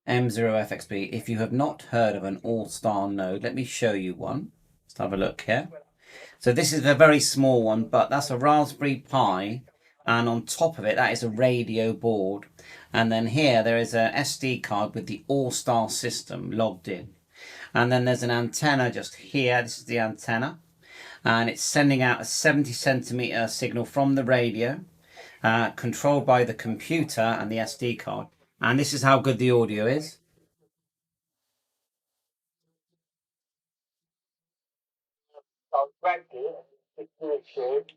M0FXB. If you have not heard of an Allstar node, let me show you one. Let's have a look here. So this is a very small one, but that's a Raspberry Pi, and on top of it, that is a radio board. And then here, there is a SD card with the Allstar system logged in. And then there's an antenna just here. This is the antenna. And it's sending out a 70 centimeter signal from the radio, controlled by the computer and the SD card. And this is how good the audio is.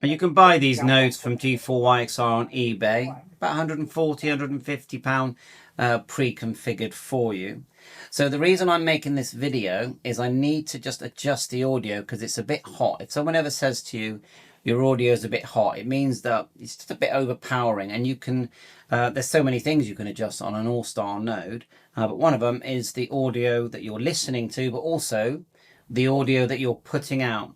And you can buy these nodes from G4XYR on eBay, about £140, £150 pre-configured for you. So the reason I'm making this video is I need to just adjust the audio because it's a bit hot. If someone ever says to you, your audio is a bit hot, it means that it's just a bit overpowering, and you can, there's so many things you can adjust on an Allstar node, but one of them is the audio that you're listening to, but also the audio that you're putting out.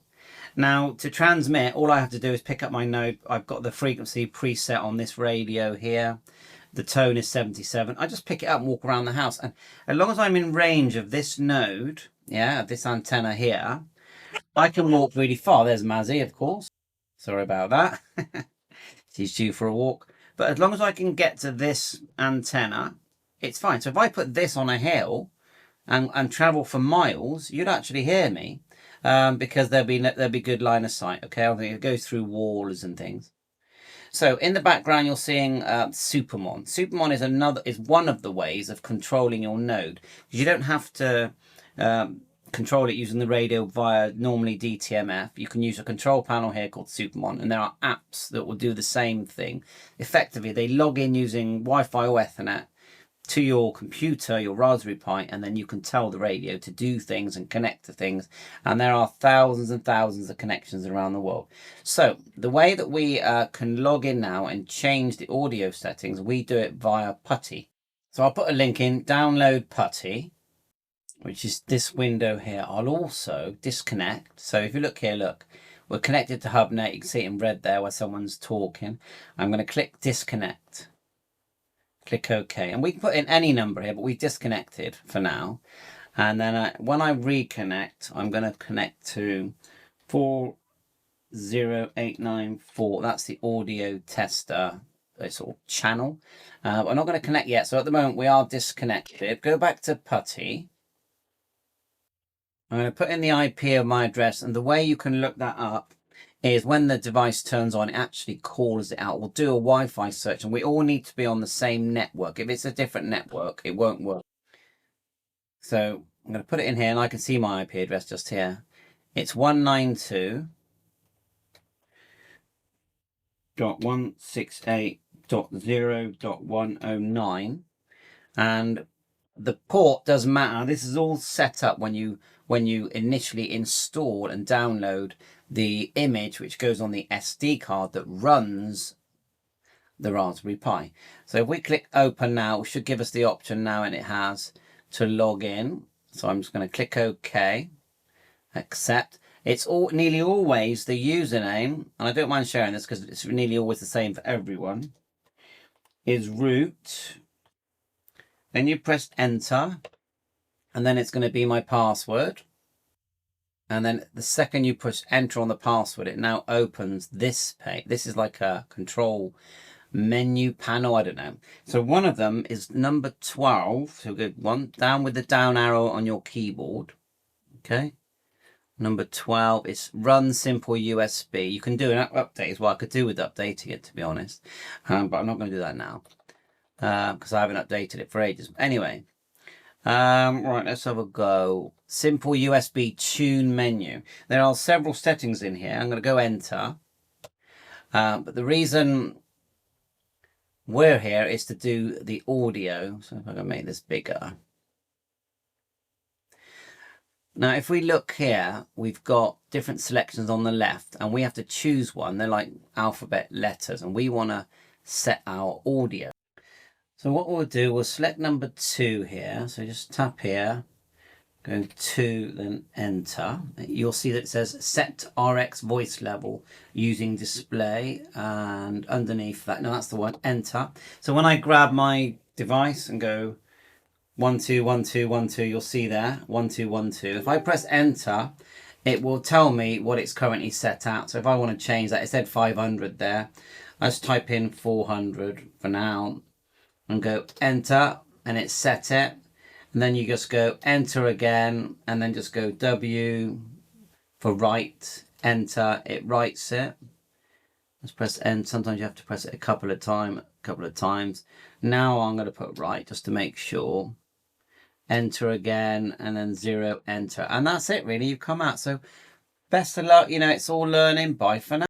Now, to transmit, all I have to do is pick up my node. I've got the frequency preset on this radio here. The tone is 77. I just pick it up and walk around the house. And as long as I'm in range of this node, yeah, this antenna here, I can walk really far. There's Mazzy, of course. Sorry about that. She's due for a walk. But as long as I can get to this antenna, it's fine. So if I put this on a hill and travel for miles, you'd actually hear me. Because there'll be good line of sight. Okay, I think it goes through walls and things. So in the background, you're seeing Supermon. Supermon is one of the ways of controlling your node. You don't have to control it using the radio via normally DTMF. You can use a control panel here called Supermon, and there are apps that will do the same thing. Effectively, they log in using Wi-Fi or Ethernet to your computer, your Raspberry Pi, and then you can tell the radio to do things and connect to things. And there are thousands and thousands of connections around the world. So the way that we can log in now and change the audio settings, we do it via Putty. So I'll put a link in, download Putty, which is this window here. I'll also disconnect. So if you look here, look, we're connected to HubNet. You can see it in red there where someone's talking. I'm going to click disconnect. Click OK, and we can put in any number here, but we disconnected for now. And then when I reconnect, I'm going to connect to 40894. That's the audio tester sort of channel. I'm not going to connect yet, so at the moment we are disconnected. Go back to Putty. I'm going to put in the IP of my address, and the way you can look that up is when the device turns on, it actually calls it out. We'll do a Wi-Fi search, and we all need to be on the same network. If it's a different network, it won't work. So I'm going to put it in here, and I can see my IP address just here. It's 192.168.0.109, and the port doesn't matter. This is all set up when you initially install and download the image which goes on the SD card that runs the Raspberry Pi. So if we click open now, it should give us the option now, and it has, to log in. So I'm just going to click OK, accept. It's nearly always the username, and I don't mind sharing this because it's nearly always the same for everyone, is root. Then you press enter, and then it's going to be my password. And then the second you push enter on the password, it now opens this page. This is like a control menu panel, I don't know. So one of them is number 12. So go one down with the down arrow on your keyboard. Okay. Number 12 is run simple USB. You can do an update as well. I could do with updating it, to be honest. But I'm not going to do that now because I haven't updated it for ages. Anyway. Right, let's have a go. Simple USB tune menu. There are several settings in here. I'm going to go enter. But the reason we're here is to do the audio. So if I can make this bigger. Now, if we look here, we've got different selections on the left, and we have to choose one. They're like alphabet letters, and we want to set our audio. So what we'll do, we'll select number 2 here. So just tap here, go to, then enter. You'll see that it says set RX voice level using display, and underneath that, no, that's the one, enter. So when I grab my device and go 1, 2, 1, 2, 1, 2. You'll see there 1, 2, 1, 2. If I press enter, it will tell me what it's currently set at. So if I want to change that, it said 500 there. Let's type in 400 for now and go enter, and it's set it. And then you just go enter again, and then just go W for write, enter, it writes it. Let's press enter. Sometimes you have to press it a couple of times. Now I'm going to put write just to make sure. Enter again, and then 0, enter. And that's it really, you've come out. So best of luck, it's all learning. Bye for now.